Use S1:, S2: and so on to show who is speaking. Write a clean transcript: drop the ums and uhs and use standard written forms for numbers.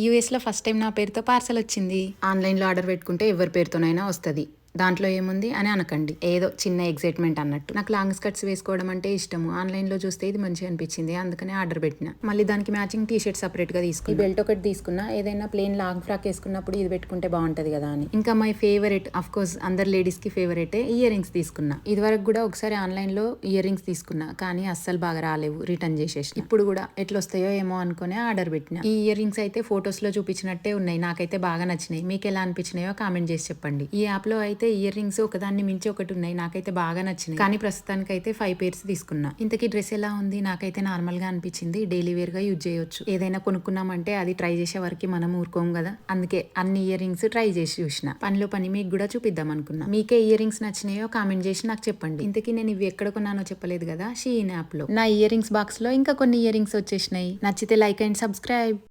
S1: యూఎస్లో first time నా పేరుతో పార్సల్ వచ్చింది. ఆన్లైన్లో ఆర్డర్ పెట్టుకుంటే ఎవరి పేరుతోనైనా వస్తుంది. దాంట్లో ఏముంది అని అనకండి, ఏదో చిన్న ఎగ్జైట్మెంట్ అన్నట్టు. నాకు లాంగ్ స్కర్ట్స్ వేసుకోవడం అంటే ఇష్టము. ఆన్లైన్లో చూస్తే ఇది మంచిగా అనిపించింది, అందుకనే ఆర్డర్ పెట్టిన. మళ్ళీ దానికి మ్యాచింగ్ టీ షర్ట్ సపరేట్గా తీసుకుని బెల్ట్ ఒకటి తీసుకున్నా. ఏదైనా ప్లేన్ లాంగ్ ఫ్రాక్ వేసుకున్నప్పుడు ఇది పెట్టుకుంటే బాగుంటది కదా అని. ఇంకా మై ఫేవరెట్, అఫ్ కోర్స్ అందరు లేడీస్ కి ఫేవరెటే, ఇయర్ రింగ్స్ తీసుకున్నా. ఇది వరకు కూడా ఒకసారి ఆన్లైన్లో ఇయర్ రింగ్స్ తీసుకున్నా, కానీ అస్సలు బాగా రాలేవు, రిటర్న్ చేసేసి. ఇప్పుడు కూడా ఎట్లొస్తాయో ఏమో అనుకునే ఆర్డర్ పెట్టిన. ఈ ఇయర్ రింగ్స్ అయితే ఫొటోస్ లో చూపించినట్టే ఉన్నాయి, నాకైతే బాగా నచ్చినాయి. మీకు ఎలా అనిపించినాయో కామెంట్ చేసి చెప్పండి. ఈ యాప్ లో అయితే ఇయర్ రింగ్స్ ఒకదాన్ని మించి ఒకటి ఉన్నాయి, నాకైతే బాగా నచ్చినాయి. కానీ ప్రస్తుతానికి అయితే 5 పేర్స్ తీసుకున్నా. ఇంతకీ డ్రెస్ ఎలా ఉంది? నాకైతే నార్మల్ గా అనిపించింది, డైలీ వేర్ గా యూజ్ చేయొచ్చు. ఏదైనా కొనుక్కున్నామంటే అది ట్రై చేసే వరకు మనం ఊరుకోం కదా, అందుకే అన్ని ఇయర్ రింగ్స్ ట్రై చేసి చూసిన. పనిలో పని మీకు కూడా చూపిద్దాం అనుకున్నా. మీకే ఇయర్ రింగ్స్ నచ్చినాయో కామెంట్ చేసి నాకు చెప్పండి. ఇంతకీ నేను ఇవి ఎక్కడ కొన్నానో చెప్పలేదు కదా, షీఇన్ యాప్ లో. నా ఇయర్ రింగ్స్ బాక్స్ లో ఇంకా కొన్ని ఇయర్ రింగ్స్ వచ్చేసినాయి. నచ్చితే లైక్ అండ్ సబ్స్క్రైబ్.